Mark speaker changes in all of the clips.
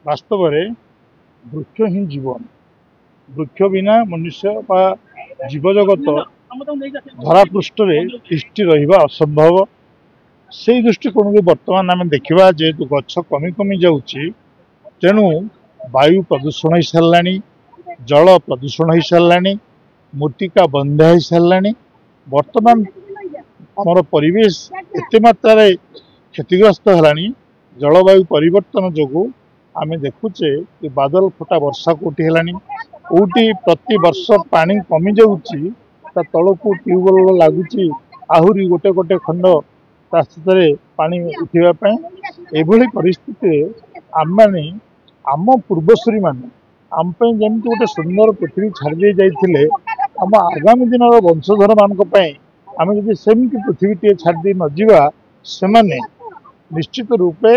Speaker 1: वास्तव में वृक्ष ही जीवन। वृक्ष बिना मनुष्य बा जीवजगत धरापृष्ठ तिष्ठि रहिबा असंभव। से दृष्टिकोण बर्तमान आम देखा जेहेतु गछ कमी कमी जाऊँगी तेणु वायु प्रदूषण हो सारा, जल प्रदूषण हो सारा, मृत्तिका बंधा हो सारा। बर्तमान आमर परिवेश एत मात्रा क्षतिग्रस्त है जलवायु परिवर्तन जो आम देखुचे कि बादल फटा वर्षा कौटी है कौटी प्रति वर्ष पानी कमी जाऊँगी तल को ट्यूबवेल लगुच आहरी गोटे गोटे खंड रास्ते पानी उठापी एभली परिस्थिति आम मैंने आम पूर्वसूरी मैंने आम जमी गोटे सुंदर पृथ्वी छाड़ी जाते आम आगामी दिन वंशधर मान आम जब सेमती पृथ्वी टे छाड़ी नजा से निश्चित रूपे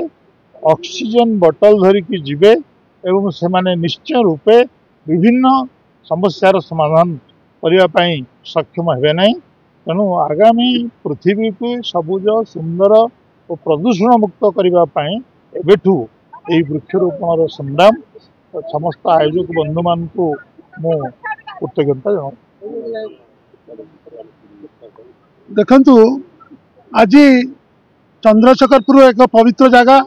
Speaker 1: ऑक्सीजन बोतल धरिकी जीवे एवं से निश्चय रूपे विभिन्न समस्यार समाधान करने सक्षम हे ना। तेणु आगामी पृथ्वी को सबुज सुंदर और प्रदूषण मुक्त करने एवठू यही वृक्षरोपण संग्राम समस्त आयोजक बंधु मान को मु कृतज्ञता जनाऊँ।
Speaker 2: देखंतु आज चंद्रशेखरपुर एक पवित्र जगह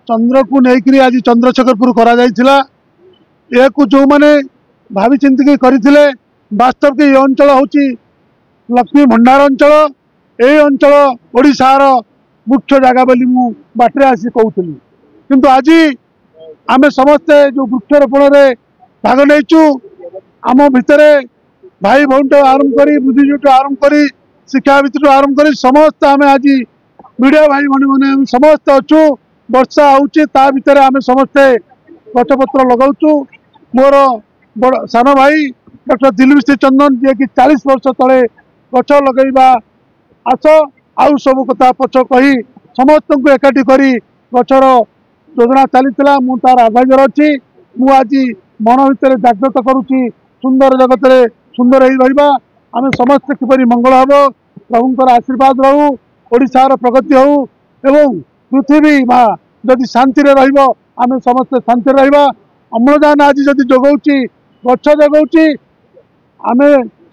Speaker 2: चंद्र को लेकर आज चंद्रशेखरपुर करा जायथिला। यह जो मैंने भावी चिंतिक करथिले वास्तव के अंचल होची लक्ष्मी भंडार अंचल। ये अंचल ओडिशार मुख्य जगह बोली मु बाटरे आसी कहूली किंतु आज आमे समस्ते जो वृक्षरोपण रे भाग नेचु आम भितर भाई भौन आरंभ करी बुद्धिजीवी आरंभ करी शिक्षाविद आरंभ करी समस्त आम आज मीडिया भाई मैंने समस्त अच्छु वर्षा होता भितर आम समस्ते गछपत्र लगाऊँ। मोर बड़ सान भाई डॉक्टर दिलीप श्री चंदन जी कि 40 वर्ष तले गछ लगेगा आस आउ सब कथा पछ कही समस्त को एकाठी करी गछर योजना चली मु तार आभार अच्छी मु आज मन भितर जागृत करुच्ची सुंदर जगत रे सुंदर रहा आम समस्त किपरि मंगल हम प्रभुंर आशीर्वाद रहू ओडिशार प्रगति हो एवं पृथ्वी माँ जदि शांति आम समस्त शांति रहा। अम्लजान आज जदि जगाऊँगी गछ जगाऊँगी आम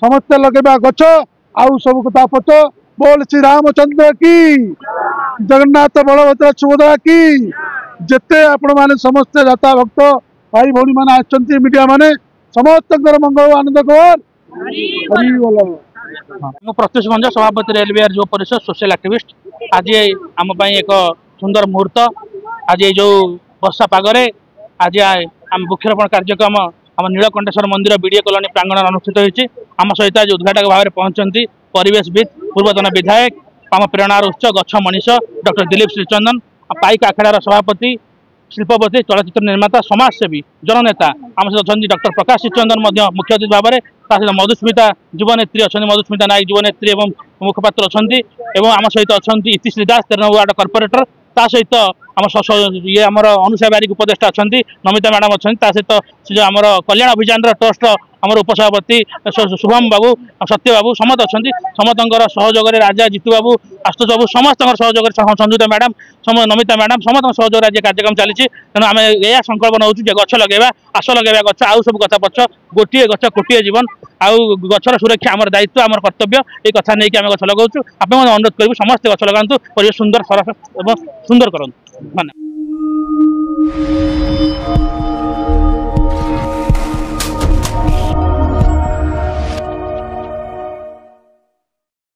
Speaker 2: समस्ते लगे गछ आउ सब कथा पच बोल श्री रामचंद्र की जगन्नाथ बलभद्र सुभद्रा की जिते आपण मैंने समस्ते जाता भक्त भाई भौणी मैंने आछंती मीडिया माने समस्त मंगल आनंद खबर।
Speaker 3: प्रत्युष भंज सभापति रेलवे जो परिषद सोशल एक्टिविस्ट आज आम एक सुंदर मुहूर्त आज जो वर्षा पागरे आज आम वृक्षरोपण कार्यक्रम आम नीलकंठेश्वर मंदिर बीडीए कॉलोनी प्रांगण अनुष्ठित होती। आम सहित आज उद्घाटक भाव में पहुंचती परिवेशविद पूर्वतन विधायक आम प्रेरणार उत्स गछ मनीष डॉक्टर दिलीप श्रीचंदन पाइक आखड़ार सभापति शिल्पपति चलचित्र निर्माता समाजसेवी जननेता आम सहित अच्छा डॉक्टर प्रकाश श्रीचंदन मुख्य अतिथि भाव में सहित मधुस्मिता युवनेत्री अच्छा मधुस्मिता नायक युवनेत्री और मुखपात्र अच्छा आम सहित अच्छा इतिश्री दास 13 वार्ड कॉर्पोरेटर ता सहित आम ये आमर अनुषा बारिक उपदेष्टा अच्छा नमिता मैडम अच्छा सहित से आम कल्याण अभियान ट्रस्ट आमर उपसभापति शुभम बाबू सत्य बाबू समस्त अच्छा समस्त सहयोग राजा जीतू बाबू आशुतोष बाबू समस्त सहयोग संजुता मैडम नमिता मैडम समस्त सहयोग आज कार्यक्रम चली तेणु आम यह संकल्प नौ गछ लगे आस लगे गछ आउ सब कथा पक्ष गोटे गछ कोटे जीवन आउ गछर सुरक्षा आमर दायित्व आमर कर्तव्य ये कथा नहीं आम गछ लगाऊँ आप अनुरोध करूँ समस्त गछ लगातु परिवेश सुंदर सरस और सुंदर करूँ।